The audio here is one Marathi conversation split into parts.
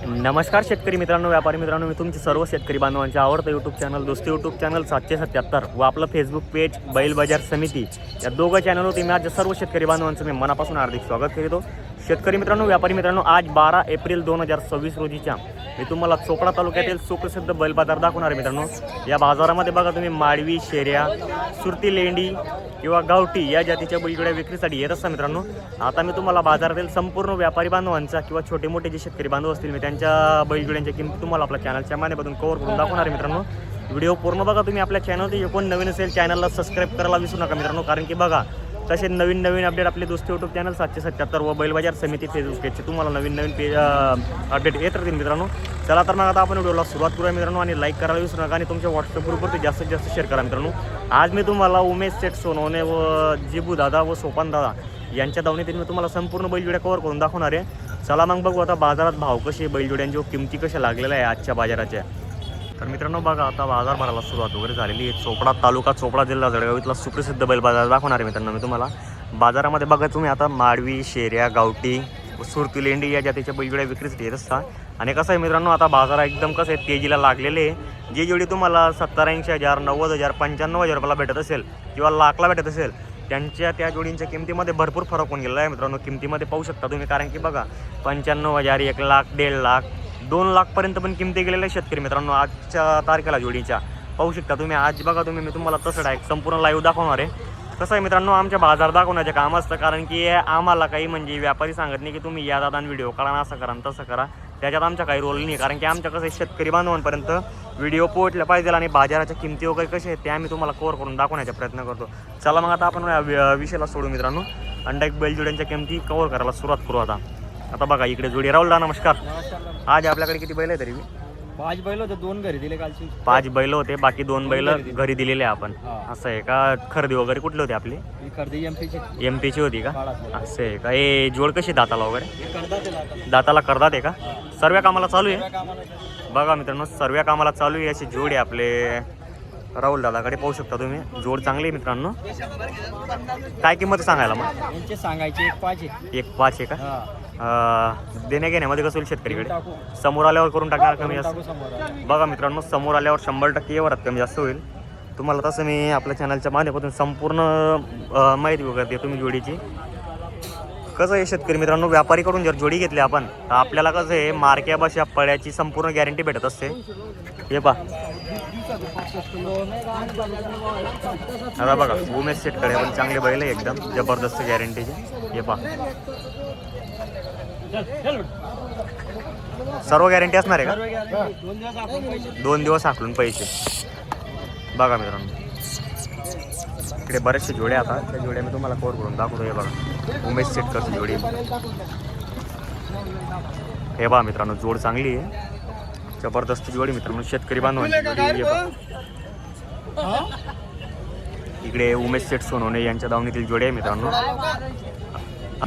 नमस्कार शेतकरी मित्रांनो, व्यापारी मित्रांनो, मी तुमचे सर्व शेतकरी बांधवांचे आवडतं यूट्यूब चॅनल दोस्ती यूट्यूब चॅनल 777 व आपलं फेसबुक पेज बैल बाजार समिती या दोघं चॅनलवरती मी आज सर्व शेतकरी बांधवांचं मी मनापासून हार्दिक स्वागत करतो. शेतकरी मित्रांनो, व्यापारी मित्रांनो, आज 12 एप्रिल 2026 रोजीच्या मी तुम्हाला चोपडा तालुक्यातील सुप्रसिद्ध बैल बाजार दाखवणार आहे. मित्रांनो, या बाजारामध्ये बघा तुम्ही माडवी, शेऱ्या, सुरती लेंडी किंवा गावठी या जातीच्या बैलजोड्या विक्रीसाठी येत असतात. मित्रांनो, आता मी तुम्हाला बाजारातील संपूर्ण व्यापारी बांधवांचा किंवा छोटे मोठे जे शेतकरी बांधव असतील मी त्यांच्या बैलजोड्यांच्या किंमती तुम्हाला आपल्या चॅनलच्या माध्यमातून कव्हर करून दाखवणार आहे. मित्रांनो, व्हिडिओ पूर्ण बघा. तुम्ही आपल्या चॅनलवरती कोण नवीन असेल चॅनलला सबस्क्राईब करायला विसरू नका मित्रांनो, कारण की बघा तसे नवीन अपडेट आपले दोस्ती यूट्यूब चॅनल 777 व बैल बाजार समिती फेसबुक पेजचे तुम्हाला नवीन पेज अपडेट येत राहतील. मित्रांनो, चला तर मग आता आपण व्हिडिओला सुरुवात करूया मित्रांनो, आणि लाईक करायला विसरू नका आणि तुमच्या व्हॉट्सअप ग्रुपवरती जास्तीत जास्त शेअर करा. मित्रांनो, आज मी तुम्हाला उमेश सेठ सोनवणे व जिबू दादा व सोपान दादा यांच्या दावणीतील मी तुम्हाला संपूर्ण बैलजोड्या कव्हर करून दाखवणार आहे. चला मग बघू आता बाजारात भाव कसे, बैलजोड्यांच्या किमती कशा लागलेल्या आहे आजच्या बाजाराच्या. तर मित्रांनो बघा, आता बाजार भरायला सुरुवात वगैरे झालेली आहे. चोपडा तालुका, चोपडा जिल्हा, जळगाव इथला सुप्रसिद्ध बैल बाजार दाखवणार आहे मित्रांनो मी तुम्हाला. बाजारामध्ये बघा तुम्ही आता माडवी, शेऱ्या, गावठी, सुरती लेंडी या जातीच्या बैलजोड्या विक्रीसाठी येत असतात. आणि कसं आहे मित्रांनो, आता बाजार एकदम कसं आहे तेजीला लागलेले आहे. जी जोडी तुम्हाला 70-80 हजार, 90,000, 95,000 रुपयाला भेटत असेल किंवा लाखला भेटत असेल, त्यांच्या त्या जोडींच्या किमतीमध्ये भरपूर फरक होऊन गेला आहे मित्रांनो. किमतीमध्ये पाहू शकता तुम्ही, कारण की बघा 95,000, 1 लाख, 1.5 लाख, 2 लाखपर्यंत पण किमती गेलेल्या शेतकरी मित्रांनो आजच्या तारखेला जोडीच्या पाहू शकता तुम्ही. आज बघा तुम्ही, मी तुम्हाला तसं डायरेक्ट संपूर्ण लाईव्ह दाखवणार आहे. कसं आहे मित्रांनो, आमच्या बाजार दाखवण्याचे काम असतं, कारण की आम्हाला काही म्हणजे व्यापारी सांगत नाही की तुम्ही या दादा व्हिडिओ करा, असं करा तसं करा, त्याच्यात आमचा काही रोल नाही. कारण की आमच्या कसं शेतकरी बांधवांपर्यंत व्हिडिओ पोहोचले पाहिजे आणि बाजाराच्या किमती वगैरे कसे आहेत ते आम्ही तुम्हाला कव्हर करून दाखवण्याचा प्रयत्न करतो. चला मग आता आपण विषयाला सोडू मित्रांनो, अंडाईक बैलजोड्यांच्या किमती कव्हर करायला सुरुवात करू. आता बघा इकडे जोडी राहुल दा, नमस्कार. आज आपल्याकडे किती बैल आहे तरी? 5 बैल होते, 2 घरी दिले कालची. 5 बैल होते, बाकी 2 बैल घरी दिलेले आपण. असं आहे का? खरेदी वगैरे कुठले होते आपली? खरेदी एमपीची होती का? असं आहे का? हे जोड कशी दाताला वगैरे? दाताला करतात आहे का? सर्व कामाला चालू आहे बघा मित्रांनो, सर्व कामाला चालू आहे. अशी जोड आहे आपले राहुल दादाकडे, पाहू शकता तुम्ही. जोड चांगली आहे मित्रांनो. काय किंमत सांगायला मग? यांचे सांगायचे 1.5 आहे. 1.5 आहे का? देण्या घेण्यामध्ये कसं होईल शेतकरीकडे? समोर आल्यावर करून टाकणार कमी जास्त? बघा मित्रांनो, समोर आल्यावर 100% एवढाच कमी जास्त होईल. तुम्हाला तसं मी आपल्या चॅनलच्या माध्यमातून संपूर्ण माहिती वगैरे देतो मी जोडीची. कसं आहे शेतकरी मित्रांनो, व्यापारीकडून जर जोडी घेतली आपण तर आपल्याला कसं आहे मार्क्या बशा पळ्याची संपूर्ण गॅरंटी भेटत असते. हे पहा, आता बघा उमेश शेटकडे पण चांगले बैल आहे, एकदम जबरदस्त गॅरंटीचे. हे पहा, सर्व गॅरंटी असणार आहे का? 2 दिवस हाकलून पैसे. बघा मित्रांनो, इकडे बरेचसे जोड्या, आता त्या जोड्या मी तुम्हाला कव्हर करून दाखवतो. हे बघा उमेश शेटकरची जोडी. हे बघा मित्रांनो, जोड चांगली आहे, जबरदस्त जोडी मित्रांनो, शेतकरी बांधवांची जोडी. इकडे उमेश सेठ सोनवणे यांच्या दावणीतील जोडी आहे मित्रांनो.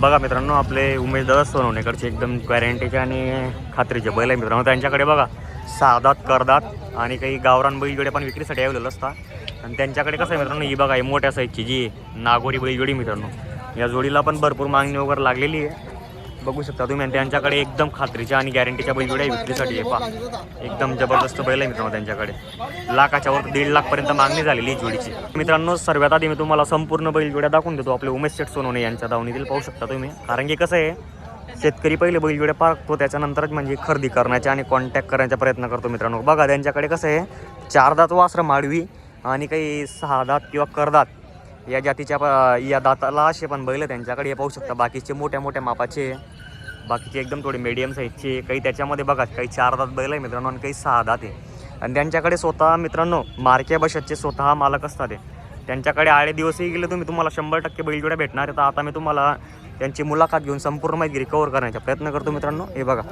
बघा मित्रांनो, आपले उमेश दादा सोनवणेकडचे एकदम गॅरंटीचे आणि खात्रीचे बैल आहे मित्रांनो. त्यांच्याकडे बघा सादात, करदात आणि काही गावरान बैलजोडे पण विक्रीसाठी अवेलेबल असतात. आणि त्यांच्याकडे कसं आहे मित्रांनो, ही बघा ही मोठ्या साईजची जी नागोरी बैलजोडी मित्रांनो, या जोडीला पण भरपूर मागणी वगैरे लागलेली आहे, बघू शकता तुम्ही. आणि त्यांच्याकडे एकदम खात्रीच्या आणि गॅरंटीच्या बैलजोड्या विक्रीसाठी आहे. पहा, एकदम जबरदस्त बैल आहे मित्रांनो. त्यांच्याकडे लाखाच्या वर 1.5 लाखपर्यंत मागणी झालेली जोडीची मित्रांनो. सर्वात आधी मी तुम्हाला संपूर्ण बैलजोड्या दाखवून देतो आपले उमेश सेठ सोनवणे यांच्या दावणीतील, पाहू शकता तुम्ही. कारण की कसं आहे, शेतकरी पहिले बैलजोड्या पाळतो, त्याच्यानंतरच म्हणजे खरेदी करण्याचा आणि कॉन्टॅक्ट करण्याचा प्रयत्न करतो मित्रांनो. बघा त्यांच्याकडे कसं आहे 4 दात वासरं माडवी आणि काही 6 दात किंवा करदात या जातीच्या या दाताला असे पण बैल त्यांच्याकडे. हे पाहू शकता, बाकीचे मोठ्या मोठ्या मापाचे, बाकीचे एकदम थोडे मीडियम साईजचे, काही त्याच्यामध्ये बघा काही 4 दात बैल आहे मित्रांनो आणि काही 6 दात आहे. आणि त्यांच्याकडे स्वतः मित्रांनो मार्क्या बशाचे स्वतः मालक असतात. त्यांच्याकडे आळे दिवसही गेले तुम्हाला 100% बैलजोड्या भेटणार आहे. तर आता मी तुम्हाला त्यांची मुलाखत घेऊन संपूर्ण माहिती रिकवर करण्याचा प्रयत्न करतो मित्रांनो. हे बघा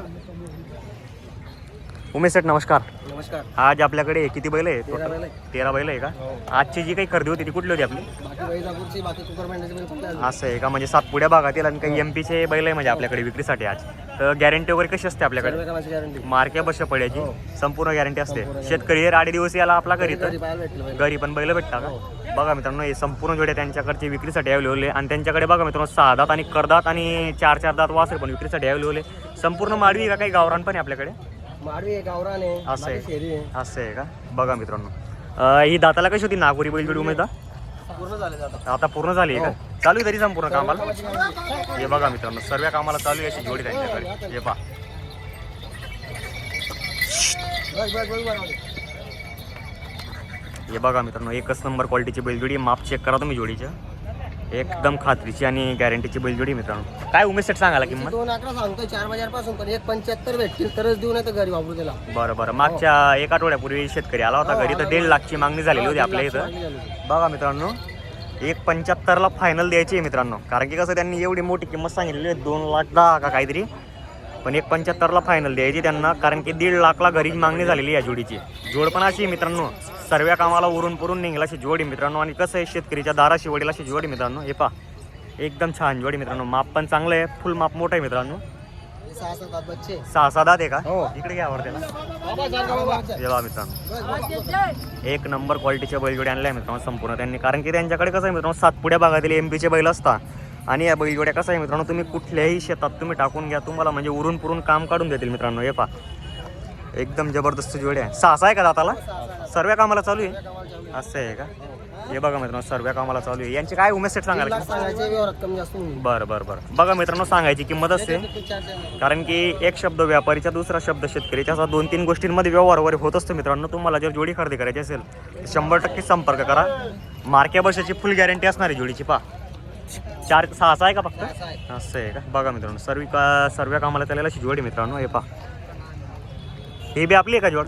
उमेश सेठ नमस्कार. नमस्कार. आज आपल्याकडे किती बैल आहे? 13 बैल आहे. 13 बैल आहे का? हो. आजची जी काही खरेदी होती ती कुठली होती आपली? बाकी वैजापूरची, बाकी कुकरमेंढ्याची बैल कुठले आले? असं आहे का? म्हणजे सातपुड्या भागातील आणि काही एमपीचे बैल आहे म्हणजे आपल्याकडे विक्रीसाठी आज. तर गॅरंटी वगैरे कशी असते आपल्याकडे? सर्व कामाची गॅरंटी. मार्के बस पड्याची हो. संपूर्ण गॅरंटी असते. संपूर्ण शेतकरी आडे दिवस याला आपला घरी तर घरी पाहायला भेटलं बैल. घरी पण बैल भेटता का? हो. बघा मित्रांनो, हे संपूर्ण जोड्या त्यांच्याकडचे विक्रीसाठी अवेलेबल आहे आणि त्यांच्याकडे बघा मित्रांनो 6 दात आणि करदात आणि 4 दात वासरे पण विक्रीसाठी अवेलेबल आहे. संपूर्ण माडवी का काही गावरान पण आहे आपल्याकडे? माडवी आहे, गावरान आहे, असं आहे. बाकी शेरी आहे. असं आहे का? बघा मित्रांनो, ही दाताला कशी होती नागोरी बैलजोडी उमेदा? पूर्ण झाले आता. आता पूर्ण झाली आहे का? चालू आहे तरी संपूर्ण कामाला? कामाची guarantee. हे बघा मित्रांनो, सर्व कामाला चालू आहे अशी जोडी त्यांच्याकडे. हे पहा, बस बस बस बस. हे बघा मित्रांनो, एकच नंबर क्वालिटीची बैलजोडी. माप चेक करा तुम्ही जोडीच्या, एकदम खात्रीची आणि गॅरंटीची बैलजोडी मित्रांनो. काय उमेश सेट सांगायला किंमत? 2.11 सांगतोय 4 पासून, पण 1.75 भेटतील तरच देऊ, नाही तर घरी वापरू त्याला. बरं बरं. मागच्या एक आठवड्यापूर्वी शेतकरी आला होता घरी, तर 1.5 लाखची मागणी झालेली होती आपल्या इथं. बघा मित्रांनो, 1.75ला फायनल द्यायची आहे मित्रांनो. कारण की कसं त्यांनी एवढी मोठी किंमत सांगितलेली आहे, 2,10,000 का काहीतरी, पण 1.75ला फायनल द्यायची त्यांना. कारण की 1.5 लाखला घरी मागणी झालेली आहे या जोडीची. जोड पण अशी आहे मित्रांनो, सर्व कामाला उरून पुरून निघाला अशी जोडी मित्रांनो. आणि कसं आहे, शेतकरीच्या दाराशी वडील अशी जोडी मित्रांनो. हे पहा, एकदम छान जोडी मित्रांनो. माप पण चांगलं आहे, फुल माप मोठं आहे मित्रांनो. 6-7 बच्चे. 6 दात आहे का? हो. इकडे घ्यावर त्याला. बाबा जा का बाबा. हे बघा मित्रांनो, बस, बस. एक नंबर क्वालिटीच्या बैलजोड्या आणल्या मित्रांनो संपूर्ण त्यांनी. कारण की त्यांच्याकडे कसं आहे मित्रांनो, सातपुड्या भागातील एमपीचे बैल असतात. आणि या बैलजोड्या कसं आहे मित्रांनो, तुम्ही कुठल्याही शेतात तुम्ही टाकून घ्या, तुम्हाला म्हणजे उरून पुरून काम काढून देतील मित्रांनो. हे पहा, एकदम जबरदस्त जोड्या आहे. 6 आहे का दाताला? सर्व कामाला चालू आहे. असं आहे का? हे बघा मित्रांनो, सर्व कामाला चालू आहे. यांची काय उमेश सेट 3 सांगायला? लाख सांगायचे, व्यवहारात कमी जास्त होईल. बरं बरं बरं. बघा मित्रांनो, सांगायची किंमत असते. कारण की एक शब्द व्यापारीचा, दुसरा शब्द शेतकरीचा, असा 2-3 गोष्टींमध्ये व्यवहार वगैरे होत असतो मित्रांनो. तुम्हाला जर जोडी खरेदी करायची असेल तर 100% संपर्क करा. मार्के बशाची फुल गॅरंटी असणार आहे जोडीची. पहा, 6 आहे का फक्त? असं आहे का? बघा मित्रांनो, सर्व कामाला चालेल अशी जोडी मित्रांनो. हे पहा, हे बी आपली आहे का जोड?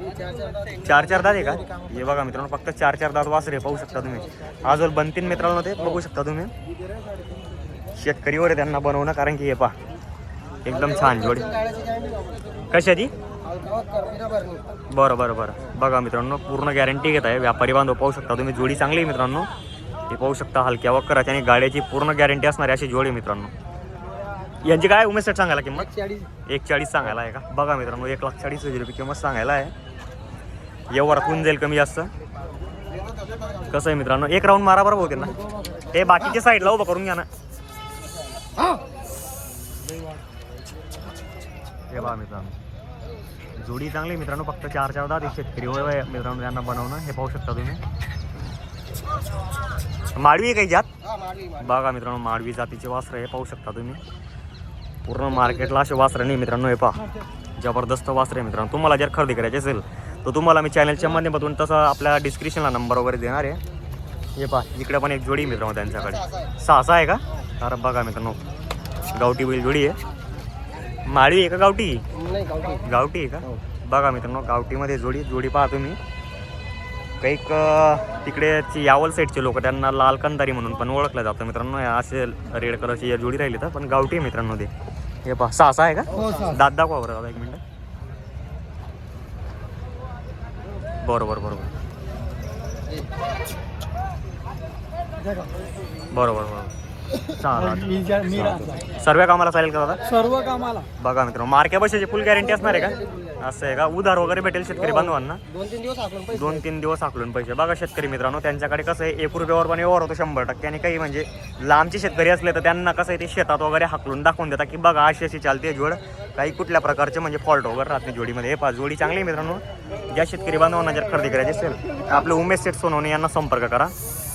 4 दात आहे का? हे बघा मित्रांनो, फक्त 4 दात वासरे पाहू शकता तुम्ही. आजोल बनतीन मित्रांनो, ते बघू शकता तुम्ही. शेतकरीवर आहे त्यांना बनवणं. कारण की हे पहा, एकदम छान जोडी. कशाची? बरं बरं बरं. बघा मित्रांनो, पूर्ण गॅरंटी घेत आहे. व्यापारी बांधव पाहू शकता तुम्ही. जोडी चांगली आहे मित्रांनो. हे पाहू शकता, हलक्या वक्कराची आणि गाड्याची पूर्ण गॅरंटी असणारी अशी जोडी मित्रांनो. यांची काय उमेश सेट सांगायला किंमत? 1.40 सांगायला आहे का? बघा मित्रांनो, 1,40,000 रुपये किंमत सांगायला आहे. व्यवहारात होऊन जाईल कमी जास्त. कसं आहे मित्रांनो, एक राऊंड मारा बरोबर होते ना. ते बाकीच्या साईडला उभं करून घ्या ना. हे बघा मित्रांनो, जोडी चांगली मित्रांनो. फक्त 4 दात शेतकरी होय मित्रांनो त्यांना बनवणं. हे पाहू शकता तुम्ही. माडवी आहे काही जात? बघा मित्रांनो, माडवी जातीचे वासरं हे पाहू शकता तुम्ही. पूर्ण मार्केटला असे वासरं नाही मित्रांनो. हे पहा, जबरदस्त वासरं आहे मित्रांनो. तुम्हाला जर खरेदी करायची असेल तर तुम्हाला मी चॅनलच्या माध्यमातून तसं आपल्या डिस्क्रिप्शनला नंबर वगैरे देणार आहे. हे पहा, इकडे पण एक जोडी मित्रांनो त्यांच्याकडे. 6 आहे का? तर बघा मित्रांनो, गावठी बैल जोडी आहे. माळी आहे का गावठी? गावठी आहे का? बघा मित्रांनो, गावठीमध्ये जोडी पहा तुम्ही. काही तिकडेची यावल साईडचे लोक त्यांना लाल कंदारी म्हणून पण ओळखलं जातं मित्रांनो. असे रेड कलरची या जोडी राहिली तर, पण गावठी आहे मित्रांनो ते. हे पहा, 6 आहे का? दात दाखवा बरं दादा, 1 मिनिट. बरोबर बरोबर बरोबर बरोबर. सर्व कामाला चालेल का दादा? सर्व कामाला. बघा मित्रांनो, मार्के बशाची फुल गॅरंटी असणार आहे का? असं आहे का? उधार वगैरे भेटेल शेतकरी बांधवांना? 2-3 दिवस आकलून पैसे. बघा शेतकरी मित्रांनो, त्यांच्याकडे कसं आहे, 1 रुपयावर पण व्यवहार होतो 100%. आणि काही म्हणजे लांबचे शेतकरी असले तर त्यांना कसं आहे, ते शेतात वगैरे हाकलून दाखवून देतात की बघा अशी चालते जोड. काही कुठल्या प्रकारचे म्हणजे फॉल्ट वगैरे राहत नाही जोडीमध्ये. हे पहा, जोडी चांगली आहे मित्रांनो. ज्या शेतकरी बांधवांना जर खरेदी करायची असेल तर आपले उमेश सेठ सोनवणे यांना संपर्क करा.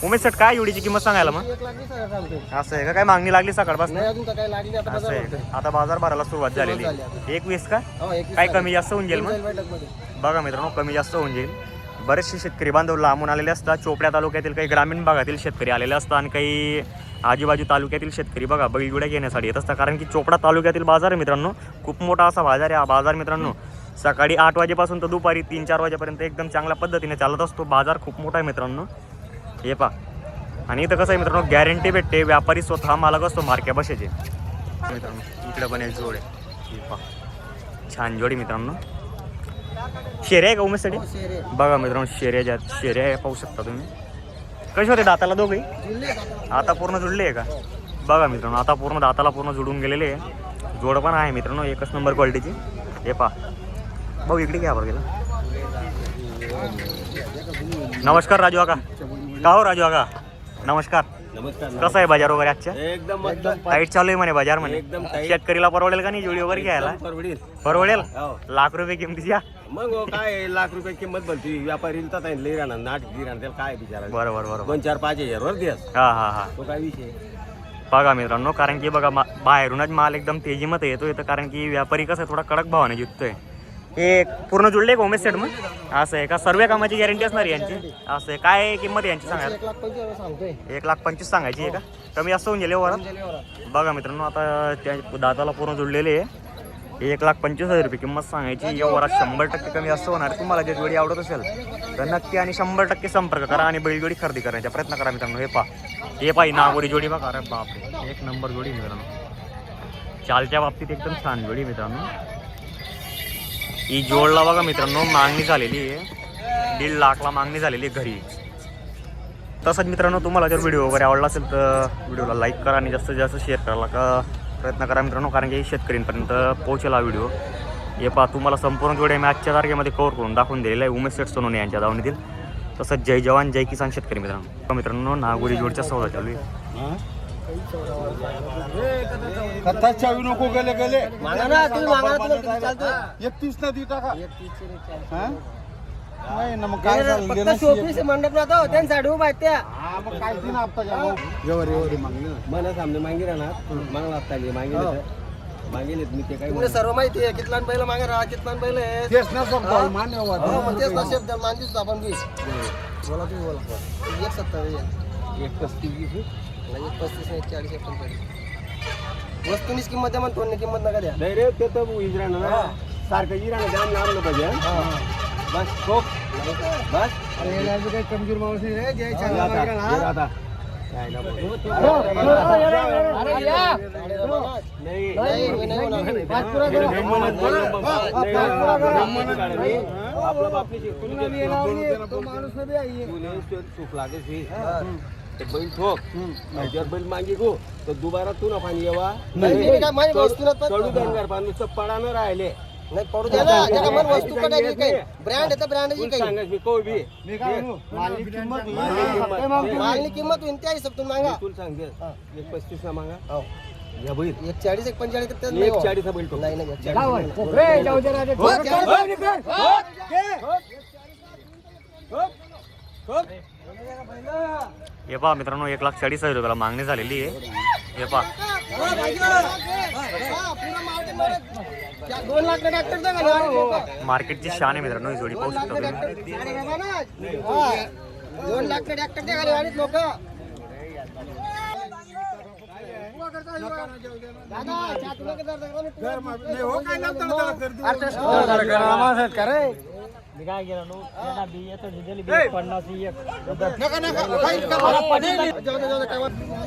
उमेश सेठ, काय जोडीची किंमत सांगायला मग? 1,20,000 असं आहे का? काय मागणी लागली सकाळपासून? नाही अजून तर काही लागली नाही. असं आहे, आता बाजार भरायला सुरुवात झालेली. 1,20 का? काय कमी जास्त होऊन जाईल मग? बघा मित्रांनो, कमी जास्त होऊन जाईल. बरेचसे शेतकरी बांधव लांबून आलेले असतात. चोपड्या तालुक्यातील काही ग्रामीण भागातील शेतकरी आलेले असतात आणि काही आजूबाजू तालुक्यातील शेतकरी बघा बैलजोड्या घेण्यासाठी येत असतात. कारण की चोपडा तालुक्यातील बाजार आहे मित्रांनो, खूप मोठा असा बाजार आहे हा बाजार मित्रांनो. सकाळी 8 वाजेपासून तर दुपारी 3-4 वाजेपर्यंत एकदम चांगल्या पद्धतीने चालत असतो. बाजार खूप मोठा आहे मित्रांनो. हे पहा, आणि इथं कसं आहे मित्रांनो, गॅरंटी भेटते. व्यापारी स्वतः मालक असतो मार्के बशाचे मित्रांनो. इकडे पण एक जोड आहे. हे पहा, छान जोडी मित्रांनो. शेरे आहे का उमेशसाठी? हो, शेरे. बघा मित्रांनो शेरे ज्या शेरे आहे पाहू शकता तुम्ही. कसे होते दाताला दोघे? जुळले का? आता पूर्ण जुळले आहे का? बघा मित्रांनो आता पूर्ण दाताला पूर्ण जुळून गेलेले आहे. जोड पण आहे मित्रांनो एकच नंबर क्वालिटीची. हे पा भाऊ इकडे घ्या बरं गेला. नमस्कार राजू काका. का हो राजू काका नमस्कार. नमस्कार. कसं आहे बाजार वगैरे आजच्या? एकदम टाईट चालू आहे म्हणे बाजार म्हणे. एकदम tight. शेतकरीला परवडेल का नाही जोडी वगैरे घ्यायला? परवडील. परवडेल. हो. लाख रुपये किमतीच्या. मग हो, काय लाख रुपये किंमत बनती व्यापारी लई राहणार नाट गिराण त्याला काय बिचारा बरोबर बरोबर. 2-4-5 वर दिस हा हा हा. तो काय विषय. बघा मित्रांनो कारण की बघा बाहेरूनच माल एकदम तेजीमध्ये येतो इथं कारण की व्यापारी कसं थोडा कडक भावाने जिंकतोय. हे पूर्ण जुळले का उमेश सेट मग? असं आहे का? सर्व कामाची गॅरंटी असणार आहे यांची? असं आहे. काय किंमत आहे यांची सांगायला? 1,25,000 सांगतोय. 1,25,000 सांगायची आहे का? कमी जास्त होऊन गेले वरात? बघा मित्रांनो आता त्या दाताला पूर्ण जुळलेले आहे. 1,25,000 रुपये किंमत सांगायची. या वरात 100% कमी जास्त होणार. तुम्हाला जर जोडी आवडत असेल तर नक्की आणि 100% संपर्क करा आणि बैलजोडी खरेदी करण्याचा प्रयत्न करा मित्रांनो. हे पहा नागोरी जोडी बघा. अरे बापरे एक नंबर जोडी मित्रांनो. चालच्या बाबतीत एकदम छान जोडी मित्रांनो. ही जोडला बघा मित्रांनो मागणी झालेली आहे. 1.5 लाखला मागणी झालेली आहे घरी. तसंच मित्रांनो तुम्हाला जर व्हिडिओ वगैरे आवडला असेल तर व्हिडिओला लाईक करा आणि जास्तीत जास्त शेअर करायला का प्रयत्न करा मित्रांनो कारण की शेतकऱ्यांपर्यंत पोहोचेल हा व्हिडिओ. हे पहा तुम्हाला संपूर्ण जोड्या मी आजच्या तारखेमध्ये कव्हर करून दाखवून दिलेलं आहे उमेश सेठ सोनवणे यांच्या दावणीतील. तसंच जय जवान जय किसान शेतकरी मित्रांनो नागोरी जोडच्या सौदा चालू आहे. कथा चावी नको गेले गेले मागा ना तुम्ही मागा ना तुम्हाला किती चालतोय? 31 ना दी टाका. 31 चे नाही हा? चालत. नाही ना मग काय झालं फक्त गेलं शोपीस मंडप ना तो त्यांच्यासाठी उभा आहेत त्या. हा मग काय दिन आपता जाऊ एवढी मागणी मना सामने मागे राहणार मागला लागता मागे मागेल मी ते काय तुम्हाला सर्व माहिती आहे कितलान बैल मागे राहा कितलान बैल आहेत. तेच ना सांगतो मान्य हो, मग तेच नसेल त्या मानतीच आपण बी. बोला तुम्ही बोला. 1,70 1,35 1,35 नाही 40 45. वस्तूनीच किंमत द्या म्हणतो किंमत नका द्या. नाही रे ते तर इजराणं ना सारखं इराणं जाम लावलं पाहिजे. बस ठोक बस. काही कमजोर माणूस नाही रे, जे छान आता, मागे राहा. हे आता. काय ना बोल. अरे या. नाही नाही, मी नाही होणार. पाच पुरा नाही, करा. नाही म्हणत बोल. पाच नाही, पुरा करा. नाही म्हणत काढा मी. आपलं बापनी शिकून तुला बी लावली, तो माणूस नाही बी आहे. तुले चूक लागेल ही. ते बैल ठोक जर बैल मागे गो तर दुबारा तू ना पाणी येवा नाही, काय माझी वस्तूला पण- चढू दंगार पाणी नुसतं पडा न राहिले. नाही पडू द्या ना त्याला मन वस्तू कटायची काही ब्रँड आहे तर ब्रँडची तू काही सांगास मी कोण बी मी काय म्हणू मागणी किंमत मागणी किंमत होईल त्या हिशोब तुम्ही मागा. तुला सांगते 1,35 ना मागा हो. या बैल 1,40 1,45 तर नाही हो. 1,40 बैल ठोक नाही नाही 1,40. हे पहा मित्रांनो 1,40,000 रुपयाला मागणी झालेली आहे. हे पहा 2 लाख डॉक्टर द्या. मार्केटची शान आहे मित्रांनो ही जोडी पाहू शकता तुम्ही. 2 लाख डॉक्टर द्या गाडी आणि लोक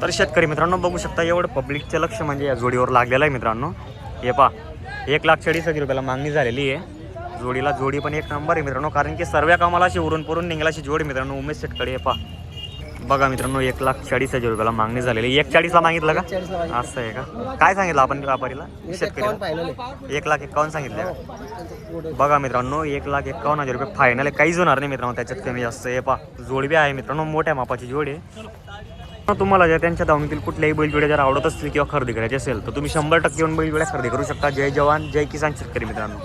तर शेतकरी मित्रांनो बघू शकता एवढं पब्लिकचं लक्ष म्हणजे या जोडीवर लागलेलं आहे मित्रांनो. हे पहा 1,40,000 रुपयाला मागणी झालेली आहे. जोडीला जोडी पण एक नंबर आहे मित्रांनो कारण की सर्व कामाला अशी उरून पुरून निघालाशी जोडी मित्रांनो उमेश शेटकडे. हे पहा बघा मित्रांनो 1,40,000 रुपयाला मागणी झालेली. 1,40,000ला मागितलं का? असं आहे का? काय सांगितलं आपण व्यापारीला शेतकऱ्याला? 1,51,000 सांगितलं का? बघा मित्रांनो 1,51,000 रुपये फायनल आहे. काहीच होणार नाही मित्रांनो त्याच्यात कमी जास्त. हे पहा जोडी बी आहे मित्रांनो मोठ्या मापाची जोडी आहे. तुम्हाला जर त्यांच्या दावणीतील कुठल्याही बैलजोड्या जर आवडत असतील किंवा खरेदी करायची असेल तर तुम्ही 100% येऊन बैलजोड्या खरेदी करू शकता. जय जवान जय किसान शेतकरी मित्रांनो.